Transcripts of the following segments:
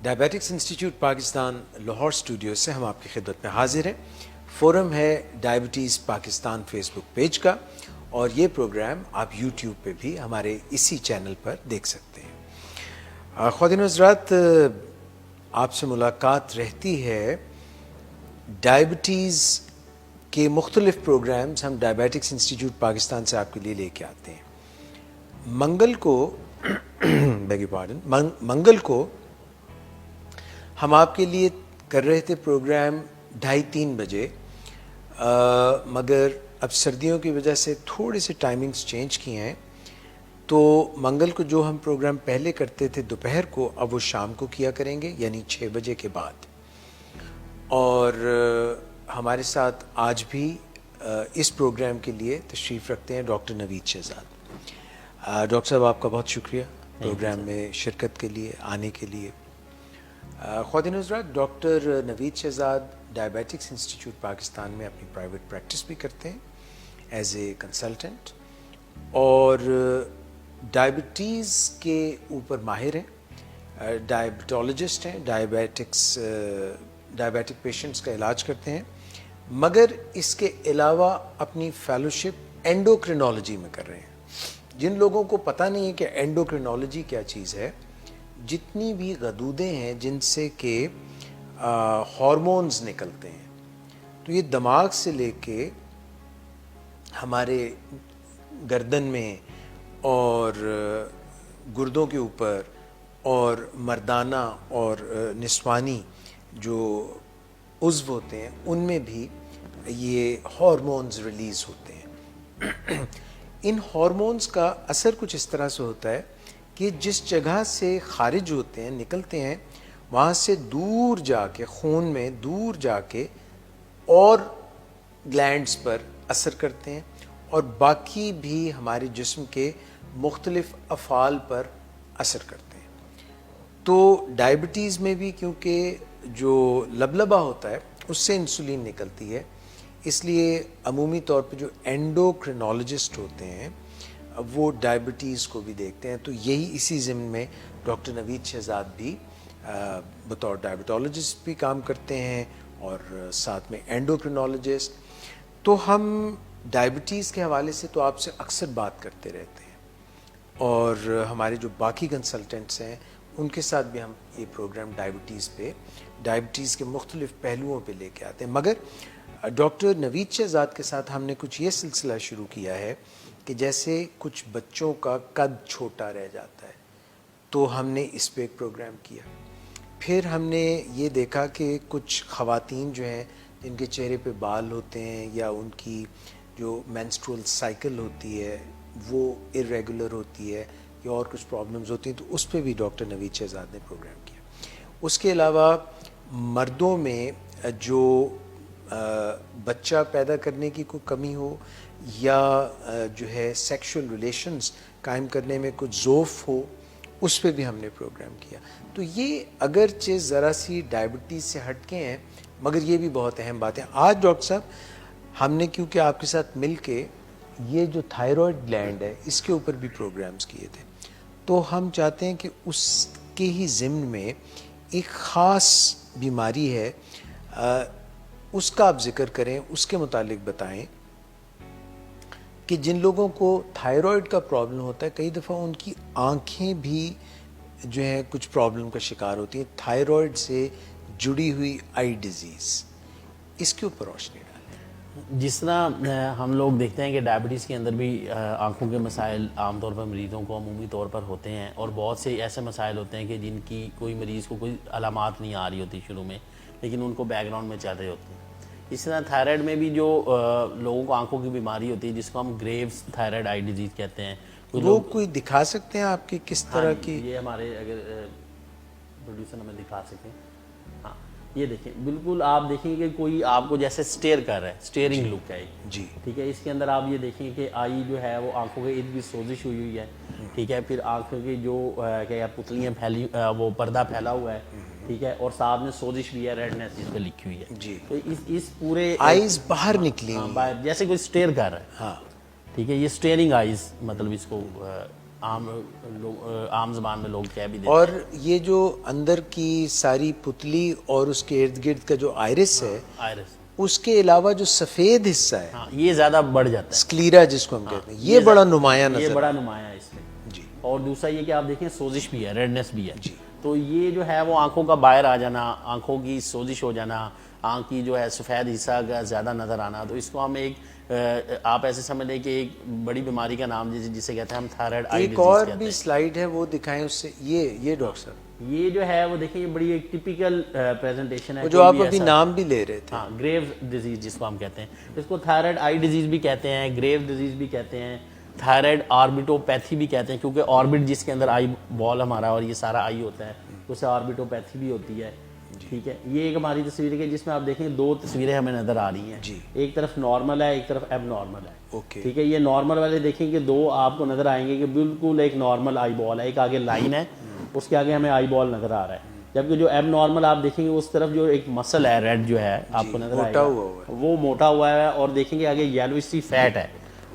Diabetics institute Pakistan Lahore studio سے ہم آپ کی خدمت میں حاضر ہیں. فورم ہے ڈائبٹیز پاکستان فیس بک پیج کا, اور یہ پروگرام آپ یوٹیوب پہ بھی ہمارے اسی چینل پر دیکھ سکتے ہیں. خواتین و حضرات, آپ سے ملاقات رہتی ہے. ڈائبٹیز کے مختلف پروگرامز ہم ڈائبیٹکس انسٹیٹیوٹ پاکستان سے آپ کے لیے لے کے آتے ہیں. منگل کو ہم آپ کے لیے کر رہے تھے پروگرام 2:30-3 بجے, مگر اب سردیوں کی وجہ سے تھوڑے سے ٹائمنگز چینج کیے ہیں, تو منگل کو جو ہم پروگرام پہلے کرتے تھے دوپہر کو, اب وہ شام کو کیا کریں گے, یعنی 6 بجے کے بعد. اور ہمارے ساتھ آج بھی اس پروگرام کے لیے تشریف رکھتے ہیں ڈاکٹر نوید شہزاد. ڈاکٹر صاحب, آپ کا بہت شکریہ پروگرام میں شرکت کے لیے, آنے کے لیے. خواتین حضرات, ڈاکٹر نوید شہزاد ڈائبیٹکس انسٹیٹیوٹ پاکستان میں اپنی پرائیویٹ پریکٹس بھی کرتے ہیں ایز اے کنسلٹنٹ, اور ڈائبٹیز کے اوپر ماہر ہیں, ڈائبٹولوجسٹ ہیں, ڈائبیٹک پیشنٹس کا علاج کرتے ہیں, مگر اس کے علاوہ اپنی فیلوشپ اینڈوکرینالوجی میں کر رہے ہیں. جن لوگوں کو پتہ نہیں ہے کہ اینڈوکرینالوجی کیا چیز ہے, جتنی بھی غدودیں ہیں جن سے کہ ہارمونز نکلتے ہیں, تو یہ دماغ سے لے کے ہمارے گردن میں اور گردوں کے اوپر اور مردانہ اور نسوانی جو عضو ہوتے ہیں ان میں بھی یہ ہارمونز ریلیز ہوتے ہیں. ان ہارمونز کا اثر کچھ اس طرح سے ہوتا ہے کہ جس جگہ سے خارج ہوتے ہیں, نکلتے ہیں, وہاں سے دور جا کے خون میں دور جا کے اور گلینڈز پر اثر کرتے ہیں, اور باقی بھی ہمارے جسم کے مختلف افعال پر اثر کرتے ہیں. تو ڈائبٹیز میں بھی کیونکہ جو لبلبا ہوتا ہے اس سے انسولین نکلتی ہے, اس لیے عمومی طور پہ جو اینڈوکرینالوجسٹ ہوتے ہیں وہ ڈائبٹیز کو بھی دیکھتے ہیں. تو یہی اسی ضمن میں ڈاکٹر نوید شہزاد بھی بطور ڈائبٹولوجسٹ بھی کام کرتے ہیں, اور ساتھ میں اینڈوکرینالوجسٹ. تو ہم ڈائبٹیز کے حوالے سے تو آپ سے اکثر بات کرتے رہتے ہیں, اور ہمارے جو باقی کنسلٹنٹس ہیں ان کے ساتھ بھی ہم یہ پروگرام ڈائبٹیز کے مختلف پہلوؤں پہ لے کے آتے ہیں. مگر ڈاکٹر نوید شہزاد کے ساتھ ہم نے کچھ یہ سلسلہ شروع کیا ہے کہ جیسے کچھ بچوں کا قد چھوٹا رہ جاتا ہے, تو ہم نے اس پہ ایک پروگرام کیا. پھر ہم نے یہ دیکھا کہ کچھ خواتین جو ہیں جن کے چہرے پہ بال ہوتے ہیں, یا ان کی جو مینسٹرول سائیکل ہوتی ہے وہ ارریگولر ہوتی ہے, یا اور کچھ پرابلمز ہوتی ہیں, تو اس پہ بھی ڈاکٹر نوید شہزاد نے پروگرام کیا. اس کے علاوہ مردوں میں جو بچہ پیدا کرنے کی کوئی کمی ہو, یا جو ہے سیکشول ریلیشنز قائم کرنے میں کچھ ضعف ہو, اس پہ بھی ہم نے پروگرام کیا. تو یہ اگرچہ ذرا سی ڈائبٹیز سے ہٹ کے ہیں, مگر یہ بھی بہت اہم بات ہے. آج ڈاکٹر صاحب ہم نے کیونکہ آپ کے ساتھ مل کے یہ جو تھائرائڈ گلینڈ ہے اس کے اوپر بھی پروگرامز کیے تھے, تو ہم چاہتے ہیں کہ اس کے ہی ضمن میں ایک خاص بیماری ہے, اس کا آپ ذکر کریں, اس کے متعلق بتائیں کہ جن لوگوں کو تھائرائڈ کا پرابلم ہوتا ہے, کئی دفعہ ان کی آنکھیں بھی جو ہیں کچھ پرابلم کا شکار ہوتی ہیں, تھائرائڈ سے جڑی ہوئی آئی ڈیزیز, اس کے اوپر روشنی ڈالیں. جس طرح ہم لوگ دیکھتے ہیں کہ ڈائبٹیز کے اندر بھی آنکھوں کے مسائل عام طور پر مریضوں کو عمومی طور پر ہوتے ہیں, اور بہت سے ایسے مسائل ہوتے ہیں کہ جن کی کوئی مریض کو کوئی علامات نہیں آ رہی ہوتی شروع میں, لیکن ان کو بیک گراؤنڈ میں چل رہے ہوتے ہیں. اس طرح تھائرائڈ میں بھی جو لوگوں کو آنکھوں کی بیماری ہوتی ہے, جس کو ہم گریوز تھائرائڈ آئی ڈیزیز کہتے ہیں, وہ کوئی دکھا سکتے ہیں آپ کی کس طرح کی؟ یہ ہمارے اگر پروڈیوسر ہمیں دکھا سکیں, ہاں یہ دیکھیں, بالکل آپ دیکھیں کہ کوئی آپ کو جیسے سٹیئر کر رہا ہے, سٹیئرنگ لک ہے جی, ٹھیک ہے. اس کے اندر آپ یہ دیکھیں کہ آئی جو ہے وہ آنکھوں کے ارد گرد سوزش ہوئی ہوئی ہے, ٹھیک ہے. پھر آنکھوں کی جو کیا پتلیاں پھیلی, وہ پردہ پھیلا ہوا ہے, ٹھیک ہے, اور ساتھ میں سوزش بھی ہے, ریڈنس جس پہ لکھی ہوئی ہے. جی, تو اس پورے آئیز باہر نکلی ہوئی, جیسے کوئی سٹیئر کر رہا ہے, ہاں ٹھیک ہے. یہ سٹیئرنگ آئیز مطلب اس کو عام زبان میں لوگ کہہ بھی دیتے اور یہ جو اندر کی ساری پتلی اور اس کے ارد گرد کا جو آئرس ہے، ہیں آئرس، اس کے علاوہ جو سفید حصہ ہے ہاں یہ زیادہ بڑھ جاتا اسکلیرا جس کو ہم کہتے ہیں، یہ بڑا نمایاں ہے، یہ نظر بڑا نمایاں ہے اس میں. جی اور دوسرا یہ کہ آپ دیکھیں سوزش بھی ہے، ریڈنس بھی ہے. جی. تو یہ جو ہے وہ آنکھوں کا باہر آ جانا، آنکھوں کی سوزش ہو جانا، آنکھ کی جو ہے سفید حصہ کا زیادہ نظر آنا، تو اس کو ہم ایک آپ ایسے سمجھ لیں کہ ایک بڑی بیماری کا نام جسے کہتے ہیں ہم تھائرائڈ آئی ایک ڈیزیز اور کہتے ہیں. بھی سلائیڈ ہے وہ دکھائیں اس سے، یہ ڈاکٹر صاحب یہ جو ہے وہ دیکھیں یہ بڑی ایک ٹپیکل پریزنٹیشن ہے. وہ جو آپ ابھی نام بھی لے رہے تھے. ہاں گریوز ڈیزیز جس کو ہم کہتے ہیں، اس کو تھائرائڈ آئی ڈیزیز بھی کہتے ہیں، گریوز ڈیزیز بھی کہتے ہیں، تھائرائڈ آربیٹوپیتھی بھی کہتے ہیں، کیونکہ آربٹ جس کے اندر آئی بال ہمارا اور یہ سارا آئی ہوتا ہے اسے آربیٹوپیتھی بھی ہوتی ہے. ٹھیک ہے، یہ ایک ہماری تصویر ہے جس میں آپ دیکھیں دو تصویریں ہمیں نظر آ رہی ہیں. ایک طرف نارمل ہے، ایک طرف ایب نارمل ہے. ٹھیک ہے، یہ نارمل والے دیکھیں کہ دو آپ کو نظر آئیں گے کہ بالکل ایک نارمل آئی بال ہے، ایک آگے لائن ہے، اس کے آگے ہمیں آئی بال نظر آ رہا ہے. جبکہ جو ایب نارمل آپ دیکھیں گے اس طرف جو ایک مسل ہے ریڈ جو ہے آپ کو نظر آئے گا وہ موٹا ہوا ہے، اور دیکھیں گے آگے یلوش سی فیٹ ہے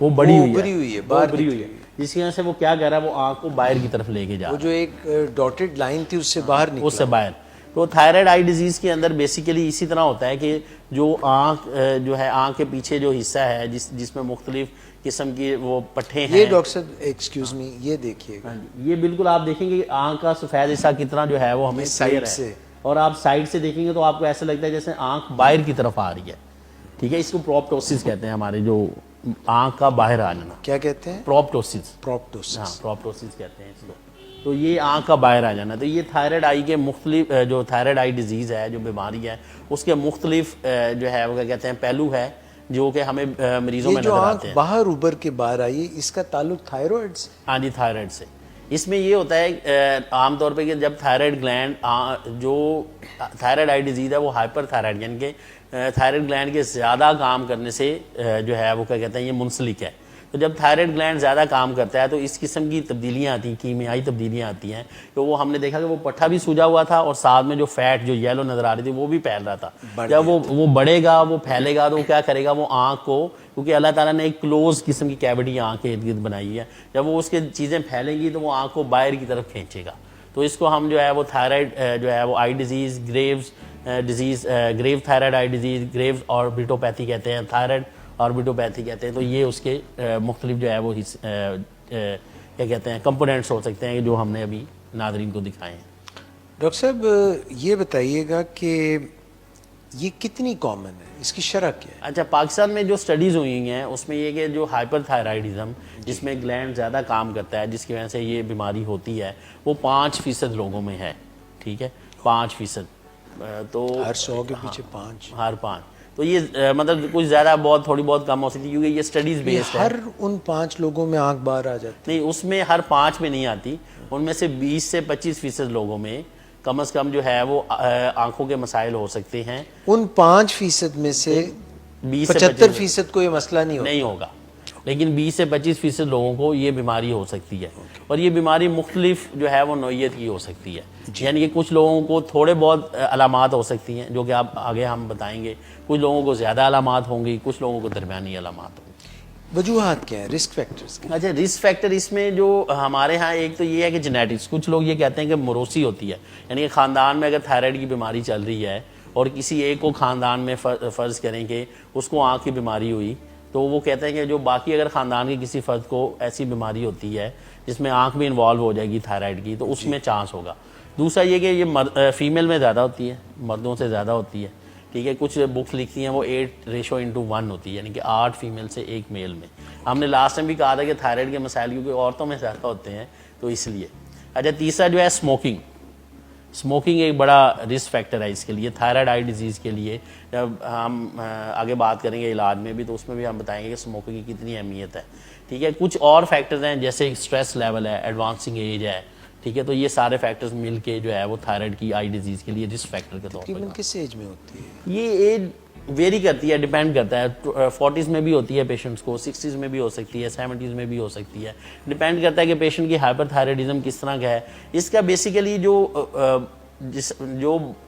وہ بڑی ہوئی ہے جس کی وجہ سے وہ کیا کر رہا ہے، وہ آنکھ کو باہر کی طرف لے کے جا رہا ہے. وہ جو ایک ڈاٹڈ لائن تھی اس سے باہر نکلا، اس سے باہر. تو تھائرائڈ آئی ڈیزیز کے اندر بیسیکلی اسی طرح ہوتا ہے کہ جو آنکھ جو ہے آنکھ کے پیچھے جو حصہ ہے جس میں مختلف قسم کی وہ پٹھے ہیں. یہ ڈاکٹر صاحب ایکسکیوز می، یہ دیکھیے گا، یہ بالکل آپ دیکھیں گے آنکھ کا سفید حصہ کتنا جو ہے وہ ہمیں سائڈ سے، اور آپ سائڈ سے دیکھیں گے تو آپ کو ایسا لگتا ہے جیسے آنکھ باہر کی طرف آ رہی ہے. ٹھیک ہے، اس کو پروپٹوسس کہتے ہیں، ہمارے جو آنکھ کا باہر آ جانا. کیا کہتے ہیں؟ پروپٹوسس. پروپٹوسس. ہاں پروپٹوسس کہتے ہیں اس کو. تو یہ آنکھ کا باہر آ جانا. تو یہ تھائرائڈ آئی کے مختلف جو تھائرائڈ آئی ڈیزیز ہے جو بیماری ہے اس کے مختلف جو ہے وہ کیا کہتے ہیں پہلو ہے جو کہ ہمیں مریضوں میں نظر آتے ہیں. باہر ابھر کے باہر آئی، اس کا تعلق تھائرائڈ سے؟ ہاں جی، تھائرائڈ سے. اس میں یہ ہوتا ہے عام طور پہ کہ جب تھائرائڈ گلینڈ جو تھائرائڈ آئی ڈیزیز ہے وہ ہائپر تھائرائڈ یعنی کہ تھائرائڈ گلینڈ کے زیادہ کام کرنے سے جو ہے وہ کیا کہتے ہیں یہ منسلک ہے. تو جب تھائرائڈ گلینڈ زیادہ کام کرتا ہے تو اس قسم کی تبدیلیاں آتی ہیں، کیمیائی تبدیلیاں آتی ہیں. تو وہ ہم نے دیکھا کہ وہ پٹھا بھی سوجا ہوا تھا اور ساتھ میں جو فیٹ جو یلو نظر آ رہی تھی وہ بھی پھیل رہا تھا. جب وہ بڑھے گا، وہ پھیلے گا، تو وہ کیا کرے گا، وہ آنکھ کو، کیونکہ اللہ تعالیٰ نے ایک کلوز قسم کی کیوٹی آنکھ کے ارد گرد بنائی ہے، جب وہ اس کے چیزیں پھیلیں گی تو وہ آنکھ کو باہر کی طرف کھینچے گا. تو اس کو ہم جو ہے وہ تھائرائڈ جو ہے وہ آئی ڈیزیز، گریوز ڈیزیز، گریو تھائرائڈ آئی ڈیزیز، گریوز آربیٹوپیتھی کہتے ہیں، تھائرائڈ آربیٹوپیتھی کہتے ہیں. تو یہ اس کے مختلف جو ہے وہ کیا کہتے ہیں کمپوننٹس ہو سکتے ہیں جو ہم نے ابھی ناظرین کو دکھائے ہیں. ڈاکٹر صاحب یہ بتائیے گا کہ یہ کتنی کامن ہے، اس کی شرح کیا ہے؟ اچھا، پاکستان میں جو سٹڈیز ہوئی ہیں اس میں یہ کہ جو ہائپر تھائرائڈزم جس میں گلینڈ زیادہ کام کرتا ہے جس کی وجہ سے یہ بیماری ہوتی ہے وہ 5% لوگوں میں ہے. ٹھیک ہے، 5%. تو ہر 100 کے پیچھے 5، ہر 5. تو یہ مطلب کچھ زیادہ بہت تھوڑی بہت کم ہو سکتی ہے کیونکہ یہ سٹڈیز بیسڈ ہے. ہر ان 5 لوگوں میں آنکھ باہر آ جاتی؟ نہیں، اس میں ہر 5 میں نہیں آتی. ان میں سے 20 سے 25% لوگوں میں کم از کم جو ہے وہ آنکھوں کے مسائل ہو سکتے ہیں. ان 5% میں سے 75% کو یہ مسئلہ نہیں ہوگا، لیکن 20 سے 25% لوگوں کو یہ بیماری ہو سکتی ہے. اور یہ بیماری مختلف جو ہے وہ نوعیت کی ہو سکتی ہے. یعنی کہ کچھ لوگوں کو تھوڑے بہت علامات ہو سکتی ہیں جو کہ آپ آگے ہم بتائیں گے، کچھ لوگوں کو زیادہ علامات ہوں گی، کچھ لوگوں کو درمیانی علامات ہوں گی. وجوہات کیا ہیں، رسک فیکٹرز؟ اچھا، رسک فیکٹر اس میں جو ہمارے ہاں ایک تو یہ ہے کہ جینیٹکس. کچھ لوگ یہ کہتے ہیں کہ موروثی ہوتی ہے، یعنی کہ خاندان میں اگر تھائرائڈ کی بیماری چل رہی ہے اور کسی ایک کو خاندان میں فرض کریں کہ اس کو آنکھ کی بیماری ہوئی تو وہ کہتے ہیں کہ جو باقی اگر خاندان کے کسی فرد کو ایسی بیماری ہوتی ہے جس میں آنکھ بھی انوالو ہو جائے گی تھائرائڈ کی تو اس میں چانس ہوگا. دوسرا یہ کہ یہ فیمیل میں زیادہ ہوتی ہے، مردوں سے زیادہ ہوتی ہے. ٹھیک ہے، کچھ بکس لکھتی ہیں وہ 8:1 ہوتی ہے، یعنی کہ 8 فیمیل سے 1 میل میں. ہم نے لاسٹ ٹائم بھی کہا تھا کہ تھائرائڈ کے مسائل کیونکہ عورتوں میں زیادہ ہوتے ہیں تو اس لیے. اچھا، تیسرا جو ہے اسموکنگ ایک بڑا رسک فیکٹر ہے اس کے لیے، تھائرائڈ آئی ڈیزیز کے لیے. جب ہم آگے بات کریں گے علاج میں بھی تو اس میں بھی ہم بتائیں گے کہ اسموکنگ کی کتنی اہمیت ہے. ٹھیک ہے، کچھ اور فیکٹرز ہیں جیسے اسٹریس لیول ہے، ایڈوانسنگ ایج ہے. ٹھیک ہے، تو یہ سارے فیکٹرز مل کے جو ہے وہ تھائرائڈ کی آئی ڈیزیز کے لیے رسک فیکٹر کے طور پر. کس ایج میں ہوتی ہے یہ ایج ویری کرتی ہے، ڈیپینڈ کرتا ہے. 40s میں بھی ہوتی ہے پیشنٹس کو، 60s میں بھی ہو سکتی ہے، 70s میں بھی ہو سکتی ہے. ڈیپینڈ کرتا ہے کہ پیشنٹ کی ہائپر تھائرائڈزم کس طرح کا ہے. اس کا بیسیکلی جو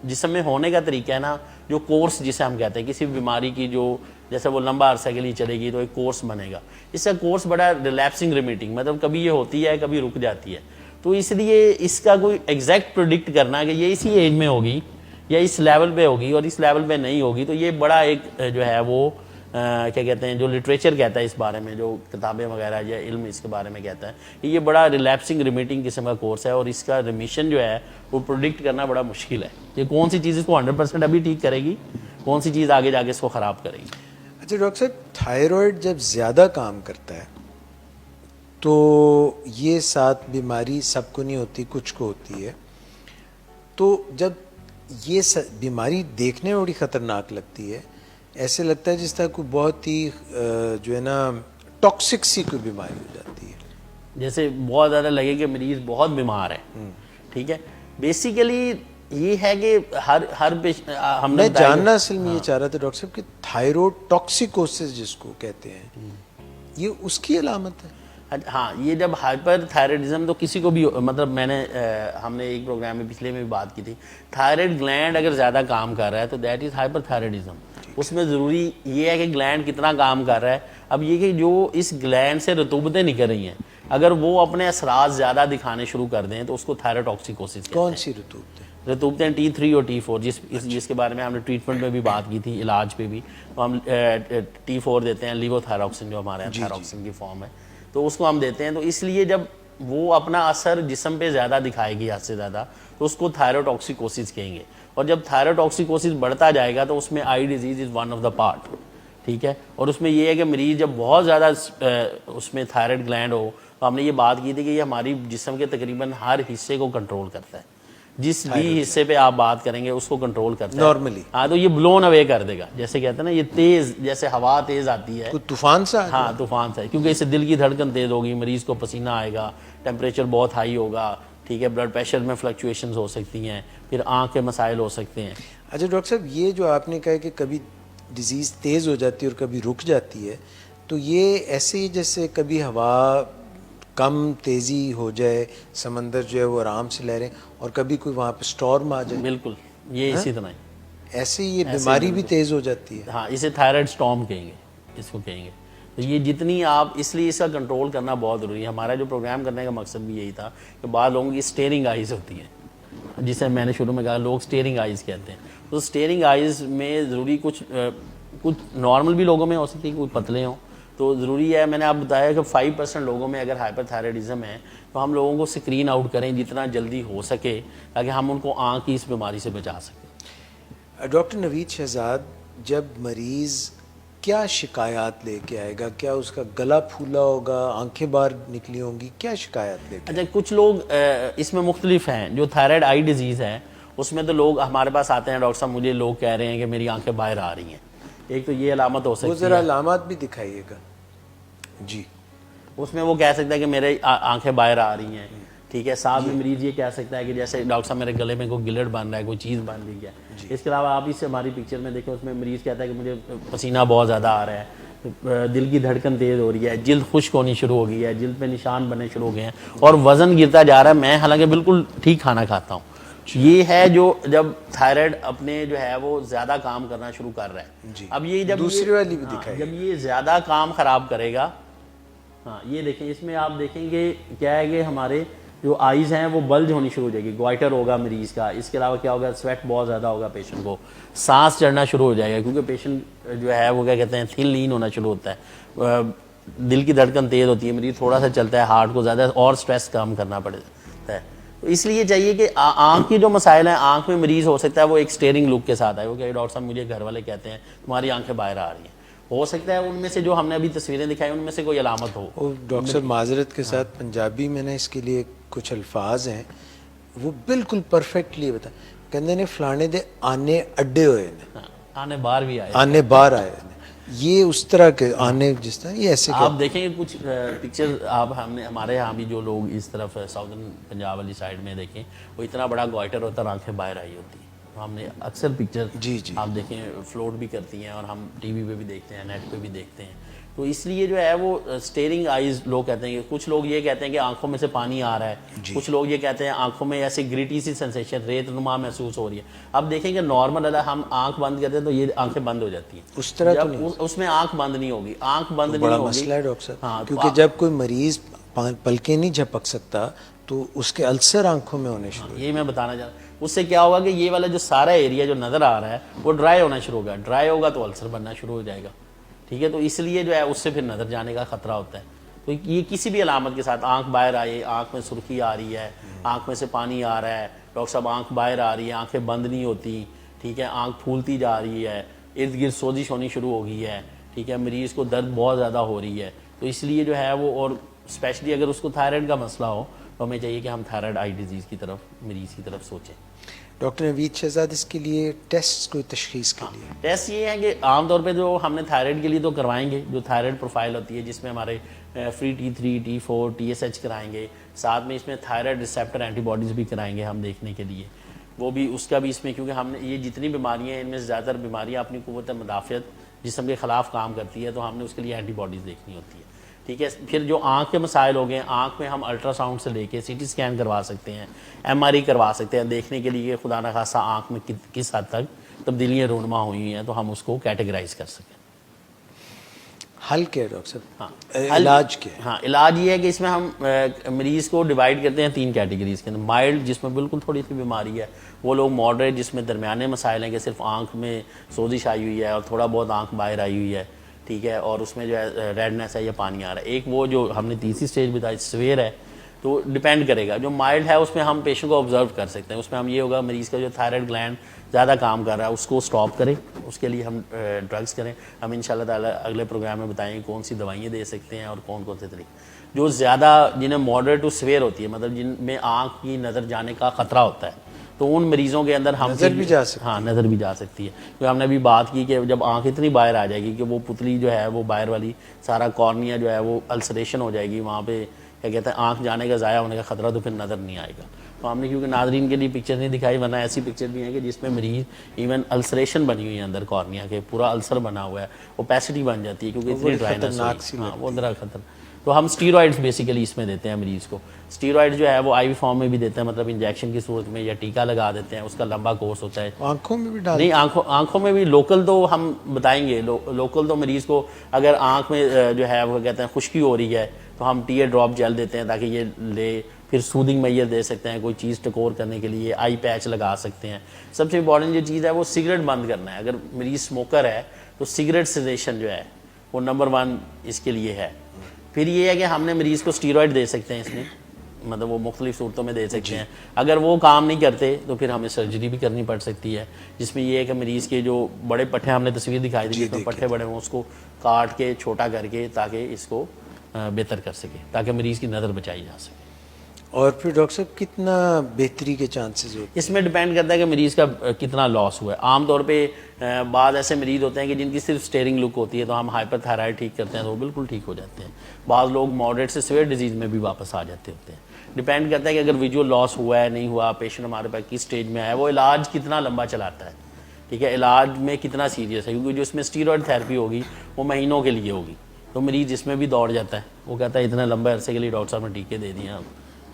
جسم میں ہونے کا طریقہ ہے نا، جو کورس جسے ہم کہتے ہیں کسی بھی بیماری کی جو جیسے وہ لمبا عرصہ کے لیے چلے گی تو ایک کورس بنے گا. اس کا کورس بڑا ریلیپسنگ ریمیٹنگ، مطلب کبھی یہ ہوتی ہے کبھی رک جاتی ہے. تو اس لیے اس کا کوئی ایگزیکٹ پروڈکٹ کرنا کہ یہ اسی ایج میں ہوگی یا اس لیول پہ ہوگی اور اس لیول پہ نہیں ہوگی، تو یہ بڑا ایک جو ہے وہ کیا کہتے ہیں، جو لٹریچر کہتا ہے اس بارے میں، جو کتابیں وغیرہ یا علم اس کے بارے میں کہتا ہے کہ یہ بڑا ریلیپسنگ ریمیٹنگ قسم کا کورس ہے، اور اس کا ریمیشن جو ہے وہ پروڈکٹ کرنا بڑا مشکل ہے کہ کون سی چیز اس کو 100% ابھی ٹھیک کرے گی، کون سی چیز آگے جا کے اس کو خراب کرے گی. اچھا ڈاکٹر صاحب، تھائرائڈ جب زیادہ کام کرتا ہے تو یہ ساتھ بیماری سب کو نہیں ہوتی، کچھ کو ہوتی ہے، تو جب یہ بیماری دیکھنے میں بڑی خطرناک لگتی ہے، ایسے لگتا ہے جس طرح کوئی بہت ہی جو ہے نا ٹاکسک سی کوئی بیماری ہو جاتی ہے، جیسے بہت زیادہ لگے کہ مریض بہت بیمار ہے. ٹھیک ہے، بیسیکلی یہ ہے کہ ہر ہم نے میں جاننا اصل میں یہ چاہ رہا تھا ڈاکٹر صاحب کہ تھائرائڈ ٹاکسیکوسس جس کو کہتے ہیں، یہ اس کی علامت ہے؟ ہاں، یہ جب ہائپر تھائرائڈزم تو کسی کو بھی، مطلب ہم نے ایک پروگرام میں پچھلے میں بھی بات کی تھی، تھائرائڈ گلینڈ اگر زیادہ کام کر رہا ہے تو دیٹ از ہائپر تھائرائڈزم. اس میں ضروری یہ ہے کہ گلینڈ کتنا کام کر رہا ہے. اب یہ کہ جو اس گلینڈ سے رطوبتیں نکل رہی ہیں، اگر وہ اپنے اثرات زیادہ دکھانے شروع کر دیں تو اس کو تھائرائڈوٹکسیکوسس کہتے ہیں. کون سی رطوبتیں T3 اور T4 جس کے بارے میں ہم نے ٹریٹمنٹ میں بھی بات کی تھی، علاج پہ بھی، تو ہم T4 دیتے ہیں، لیوو تھائروکسن جو ہمارے یہاں تھائروکسن کی فارم ہے، تو اس کو ہم دیتے ہیں. تو اس لیے جب وہ اپنا اثر جسم پہ زیادہ دکھائے گی حد سے زیادہ تو اس کو تھائرائڈوٹکسیکوسس کہیں گے. اور جب تھائرائڈوٹکسیکوسس بڑھتا جائے گا تو اس میں eye disease is one of the part. ٹھیک ہے، اور اس میں یہ ہے کہ مریض جب بہت زیادہ اس میں تھائرائڈ گلینڈ ہو، تو ہم نے یہ بات کی تھی کہ یہ ہماری جسم کے تقریباً ہر حصے کو کنٹرول کرتا ہے. جس بھی حصے پہ آپ بات کریں گے اس کو کنٹرول کرتا ہے نارملی. ہاں، تو یہ بلون اوے کر دے گا، جیسے کہتے ہیں نا، یہ تیز جیسے ہوا تیز آتی ہے، کوئی طوفان سا. ہاں طوفان سے، کیونکہ اس سے دل کی دھڑکن تیز ہوگی، مریض کو پسینہ آئے گا، ٹیمپریچر بہت ہائی ہوگا. ٹھیک ہے، بلڈ پریشر میں فلکچویشنز ہو سکتی ہیں، پھر آنکھ کے مسائل ہو سکتے ہیں. اچھا ڈاکٹر صاحب، یہ جو آپ نے کہا کہ کبھی ڈیزیز تیز ہو جاتی ہے اور کبھی رک جاتی ہے، تو یہ ایسے ہی جیسے کبھی ہوا کم تیزی ہو جائے، سمندر جو ہے وہ آرام سے لہریں، اور کبھی کوئی وہاں پہ سٹارم آ جائے، بالکل یہ اسی طرح ہی ایسے ہی یہ بیماری بھی تیز ہو جاتی ہے. ہاں، اسے تھائرائڈ سٹارم کہیں گے، اس کو کہیں گے. تو یہ جتنی آپ، اس لیے اس کا کنٹرول کرنا بہت ضروری ہے. ہمارا جو پروگرام کرنے کا مقصد بھی یہی تھا کہ بعض لوگوں کی اسٹیئرنگ آئیز ہوتی ہیں، جسے میں نے شروع میں کہا لوگ اسٹیئرنگ آئیز کہتے ہیں. تو اسٹیئرنگ آئیز میں ضروری کچھ نارمل بھی لوگوں میں ہو سکتی ہے، کوئی پتلے ہوں، تو ضروری ہے. میں نے آپ بتایا کہ 5% لوگوں میں اگر ہائپر تھائرائڈزم ہے تو ہم لوگوں کو اسکرین آؤٹ کریں جتنا جلدی ہو سکے، تاکہ ہم ان کو آنکھ کی اس بیماری سے بچا سکیں. ڈاکٹر نوید شہزاد، جب مریض کیا شکایات لے کے آئے گا؟ کیا اس کا گلا پھولا ہوگا، آنکھیں باہر نکلی ہوں گی، کیا شکایات لے کے؟ اچھا، کچھ لوگ اس میں مختلف ہیں. جو تھائرائڈ آئی ڈیزیز ہے اس میں تو لوگ ہمارے پاس آتے ہیں، ڈاکٹر صاحب مجھے لوگ کہہ رہے ہیں کہ میری آنکھیں باہر آ رہی ہیں. ایک تو یہ علامت ہو سکتی ہے. وہ ذرا علامات بھی دکھائیے گا. جی، اس میں وہ کہہ سکتا ہے کہ میرے آنکھیں باہر آ رہی ہیں. ٹھیک ہے، ساتھ میں مریض یہ کہہ سکتا ہے کہ جیسے ڈاکٹر صاحب میرے گلے میں کوئی گلٹ بن رہا ہے، کوئی چیز بن رہی ہے. اس کے علاوہ آپ اس سے ہماری پکچر میں دیکھیں، اس میں مریض کہتا ہے کہ مجھے پسینہ بہت زیادہ آ رہا ہے، دل کی دھڑکن تیز ہو رہی ہے، جلد خشک ہونی شروع ہو گئی ہے، جلد پہ نشان بننے شروع ہو گئے ہیں، اور وزن گرتا جا رہا ہے. میں حالانکہ بالکل ٹھیک کھانا کھاتا ہوں. یہ ہے جو جب تھائرائڈ اپنے جو ہے وہ زیادہ کام کرنا شروع کر رہا ہے. اب یہ جب دوسری والی بھی دکھائیے. جب یہ زیادہ کام خراب کرے گا، ہاں یہ دیکھیں، اس میں آپ دیکھیں گے کیا ہے کہ ہمارے جو آئیز ہیں وہ بلج ہونی شروع ہو جائے گی، گوائٹر ہوگا مریض کا. اس کے علاوہ کیا ہوگا، سویٹ بہت زیادہ ہوگا پیشنٹ کو، سانس چڑھنا شروع ہو جائے گا، کیونکہ پیشنٹ جو ہے وہ کیا کہتے ہیں تھن لین ہونا شروع ہوتا ہے، دل کی دھڑکن تیز ہوتی ہے، مریض تھوڑا سا چلتا ہے، ہارٹ کو زیادہ اور سٹریس کم کرنا پڑتا ہے. تو اس لیے چاہیے کہ آنکھ کی جو مسائل ہیں، آنکھ میں مریض ہو سکتا ہے وہ ایک اسٹیئرنگ لک کے ساتھ آئے، وہ کہ ڈاکٹر صاحب مجھے گھر والے کہتے ہیں تمہاری آنکھیں باہر آ رہی ہیں. ہو سکتا ہے ان میں سے جو ہم نے ابھی تصویریں دکھائی ان میں سے کوئی علامت ہو. ڈاکٹر صاحب معذرت کے ساتھ پنجابی میں نے اس کے لیے کچھ الفاظ ہیں وہ بالکل پرفیکٹلی بتا کہندے نے فلانے دے آنے اڈے ہوئے نے، آنے باہر بھی آئے، آنے باہر آئے نے. یہ اس طرح کے آنے جس طرح یہ ایسے آپ دیکھیں گے کچھ پکچر آپ ہمارے یہاں بھی جو لوگ اس طرف ساؤدرن پنجاب والی سائڈ میں دیکھیں، وہ اتنا بڑا گوائٹر ہوتا ہے اور آنکھیں باہر آئی ہوتی ہیں. ہم نے اکثر پکچر جی آپ دیکھیں فلوٹ بھی کرتی ہیں، اور ہم ٹی وی پہ بھی دیکھتے ہیں، نیٹ پہ بھی دیکھتے ہیں. تو تو اس لیے جو ہے وہ اسٹیئرنگ آئیز لوگ کہتے ہیں کہ کچھ لوگ یہ کہتے ہیں کہ آنکھوں میں سے پانی آ رہا ہے, کچھ لوگ یہ کہتے ہیں آنکھوں میں ایسے گریٹی سی سینسیشن, ریت نما محسوس ہو رہی ہے. اب دیکھیں کہ نارمل ہم آنکھ بند کرتے ہیں تو یہ آنکھیں بند ہو جاتی ہیں, اس طرح تو جب اس میں آنکھ بند نہیں ہوگی, آنکھ بند نہیں بڑا ہوگی. مسئلہ ہے ڈاکٹر صاحب, ہاں, کیونکہ جب کوئی مریض پلکیں نہیں جھپک سکتا تو اس کے السر آنکھوں میں ہونے شروع. یہی میں بتانا چاہ رہا ہوں. اس سے کیا ہوگا کہ یہ والا جو سارا ایریا جو نظر آ رہا ہے وہ ڈرائی ہونا شروع ہوگا, ڈرائی ہوگا تو السر بننا شروع ہو جائے گا. ٹھیک ہے, تو اس لیے جو ہے اس سے پھر نظر جانے کا خطرہ ہوتا ہے. تو یہ کسی بھی علامت کے ساتھ, آنکھ باہر آئی, آنکھ میں سرخی آ رہی ہے, آنکھ میں سے پانی آ رہا ہے, ڈاکٹر صاحب آنکھ باہر آ رہی ہے, آنکھیں بند نہیں ہوتی, ٹھیک ہے, آنکھ پھولتی جا رہی ہے, ارد گرد سوزش ہونی شروع ہو گئی ہے, ٹھیک ہے, مریض کو درد بہت زیادہ ہو رہی ہے, تو اس لیے جو ہے وہ, اور اسپیشلی اگر اس کو تھائرائڈ کا مسئلہ ہو تو ہمیں چاہیے کہ ہم تھائرائڈ آئی ڈیزیز کی طرف, مریض کی طرف سوچیں. ڈاکٹر نوید شہزاد, اس کے لیے ٹیسٹ کوئی تشخیص کے لیے؟ ٹیسٹ یہ ہے کہ عام طور پہ جو ہم نے تھائرائڈ کے لیے تو کروائیں گے, جو تھائرائڈ پروفائل ہوتی ہے جس میں ہمارے فری T3, T4, TSH کرائیں گے, ساتھ میں اس میں تھائرائڈ ریسیپٹر اینٹی باڈیز بھی کرائیں گے ہم دیکھنے کے لیے. وہ بھی اس کا بھی اس میں, کیونکہ ہم نے یہ جتنی بیماریاں ہیں ان میں زیادہ تر بیماریاں اپنی قوت مدافعت جسم کے خلاف کام کرتی ہے, تو ہم نے اس کے لیے اینٹی باڈیز دیکھنی ہوتی ہے. ٹھیک ہے, پھر جو آنکھ کے مسائل ہو گئے, آنکھ میں ہم الٹرا ساؤنڈ سے لے کے CT اسکین کروا سکتے ہیں, MRI کروا سکتے ہیں, دیکھنے کے لیے خدا نخواستہ آنکھ میں کس حد تک تبدیلیاں رونما ہوئی ہیں, تو ہم اس کو کیٹیگرائز کر سکیں. حل کیا ہے ڈاکٹر صاحب؟ ہاں, علاج کیا ہے؟ ہاں, علاج یہ ہے کہ اس میں ہم مریض کو ڈیوائڈ کرتے ہیں 3 کیٹیگریز کے اندر. مائلڈ جس میں بالکل تھوڑی سی بیماری ہے, وہ لوگ ماڈریٹ جس میں درمیانے مسائل ہیں کہ صرف آنکھ میں سوزش آئی ہوئی ہے اور تھوڑا بہت آنکھ باہر آئی ہوئی ہے, ٹھیک ہے, اور اس میں جو ہے ریڈنیس ہے یا پانی آ رہا ہے. ایک وہ جو ہم نے تیسری سٹیج بتائی سویئر ہے, تو ڈیپینڈ کرے گا. جو مائلڈ ہے اس میں ہم پیشنٹ کو آبزرو کر سکتے ہیں, اس میں ہم یہ ہوگا مریض کا جو تھائرائڈ گلینڈ زیادہ کام کر رہا ہے اس کو اسٹاپ کریں, اس کے لیے ہم ڈرگس کریں. ہم ان شاء اللہ تعالیٰ اگلے پروگرام میں بتائیں گے کون سی دوائیاں دے سکتے ہیں اور کون کون سے طریقے. جو زیادہ جنہیں ماڈریٹ ٹو سویئر ہوتی ہے, مطلب جن میں آنکھ کی نظر جانے کا خطرہ ہوتا ہے, تو ان مریضوں کے اندر ہم نظر بھی جا سکتی ہے. ہاں, نظر بھی جا سکتی ہے. کیونکہ ہم نے ابھی بات کی کہ جب آنکھ اتنی باہر آ جائے گی کہ وہ پتلی جو ہے وہ باہر والی سارا کارنیا جو ہے وہ السریشن ہو جائے گی, وہاں پہ کیا کہتے ہیں آنکھ جانے کا ضائع ہونے کا خطرہ, تو پھر نظر نہیں آئے گا. تو ہم نے کیونکہ ناظرین کے لیے پکچر نہیں دکھائی, ورنہ ایسی پکچر بھی ہیں کہ جس میں مریض ایون السریشن بنی ہوئی ہے اندر کارنیا کے, پورا السر بنا ہوا ہے, اوپیسٹی بن جاتی ہے کیونکہ اتنی ڈرائنس ہوئی. ہاں, وہ ذرا خطر. تو ہم اسٹیرائڈز بیسیکلی اس میں دیتے ہیں مریض کو. اسٹیرائڈ جو ہے وہ IV فارم میں بھی دیتے ہیں, مطلب انجیکشن کی صورت میں, یا ٹیکا لگا دیتے ہیں, اس کا لمبا کورس ہوتا ہے. آنکھوں میں بھی ڈال؟ نہیں, آنکھوں میں بھی لوکل تو ہم بتائیں گے. لوکل تو مریض کو اگر آنکھ میں جو ہے وہ کہتے ہیں خشکی ہو رہی ہے تو ہم ٹیئر ڈراپ جیل دیتے ہیں تاکہ یہ لے. پھر سودنگ میئر دے سکتے ہیں, کوئی چیز ٹکور کرنے کے لیے آئی پیچ لگا سکتے ہیں. سب سے امپورٹنٹ جو چیز ہے وہ سگریٹ بند کرنا ہے. اگر مریض اسموکر ہے تو سگریٹ سیزیشن جو ہے وہ نمبر 1 اس کے لیے ہے. پھر یہ ہے کہ ہم نے مریض کو اسٹیرائڈ دے سکتے ہیں اس میں, مطلب وہ مختلف صورتوں میں دے سکتے ہیں. اگر وہ کام نہیں کرتے تو پھر ہمیں سرجری بھی کرنی پڑ سکتی ہے, جس میں یہ ہے کہ مریض کے جو بڑے پٹھے, ہم نے تصویر دکھائی تھی جس میں پٹھے بڑے ہوں, اس کو کاٹ کے چھوٹا کر کے تاکہ اس کو بہتر کر سکے, تاکہ مریض کی نظر بچائی جا سکے. اور پھر ڈاکٹر صاحب کتنا بہتری کے چانسز ہوتے ہیں؟ اس میں ڈیپینڈ کرتا ہے کہ مریض کا کتنا لاس ہوا ہے. عام طور پہ بعض ایسے مریض ہوتے ہیں کہ جن کی صرف اسٹیئرنگ لک ہوتی ہے, تو ہم ہائپر تھائرائڈ ٹھیک کرتے ہیں تو وہ بالکل ٹھیک ہو جاتے ہیں. بعض لوگ ماڈریٹ سے سیویئر ڈیزیز میں بھی واپس آ جاتے ہوتے ہیں. ڈیپینڈ کرتا ہے کہ اگر ویژول لاس ہوا ہے نہیں ہوا, پیشنٹ ہمارے پاس کس اسٹیج میں آیا, وہ علاج کتنا لمبا چلاتا ہے, ٹھیک ہے, علاج میں کتنا سیریس ہے. کیونکہ جو اس میں اسٹیرائڈ تھیراپی ہوگی وہ مہینوں کے لیے ہوگی, تو مریض اس میں بھی دوڑ جاتا ہے. وہ کہتا ہے اتنے لمبے عرصے کے لیے ڈاکٹر صاحب نے ٹیکے دے دیے,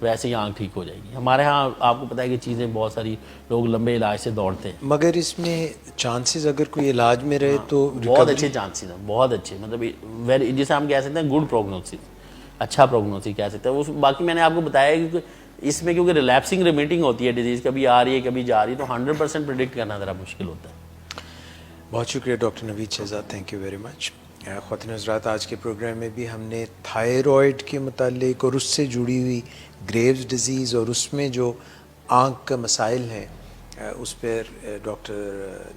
ویسے ہی آنکھ ٹھیک ہو جائے گی. ہمارے ہاں آپ کو پتہ ہے کہ چیزیں بہت ساری لوگ لمبے علاج سے دوڑتے ہیں. مگر اس میں چانسز اگر کوئی علاج میں رہے تو بہت اچھے چانسز ہیں, بہت اچھے, مطلب جسے ہم کہہ سکتے ہیں گڈ پروگنوسس, اچھا پروگنوسس کہہ سکتے ہیں. باقی میں نے آپ کو بتایا کہ اس میں کیونکہ ریلیپسنگ ریمیٹنگ ہوتی ہے ڈیزیز, کبھی آ رہی ہے کبھی جا رہی ہے, تو 100% پریڈکٹ کرنا ذرا مشکل ہوتا ہے. بہت شکریہ doctor Naveed Shahzad, thank you very much. خواتین حضرات, آج کے پروگرام میں بھی ہم نے تھائرائڈ کے متعلق اور اس سے جڑی ہوئی گریوز ڈیزیز اور اس میں جو آنکھ کا مسائل ہیں اس پر ڈاکٹر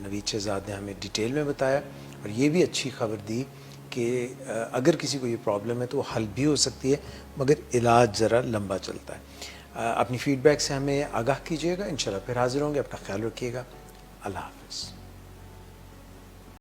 نوید شہزاد نے ہمیں ڈیٹیل میں بتایا, اور یہ بھی اچھی خبر دی کہ اگر کسی کو یہ پرابلم ہے تو وہ حل بھی ہو سکتی ہے, مگر علاج ذرا لمبا چلتا ہے. اپنی فیڈ بیک سے ہمیں آگاہ کیجیے گا. انشاءاللہ پھر حاضر ہوں گے. اپنا خیال رکھیے گا. اللہ حافظ.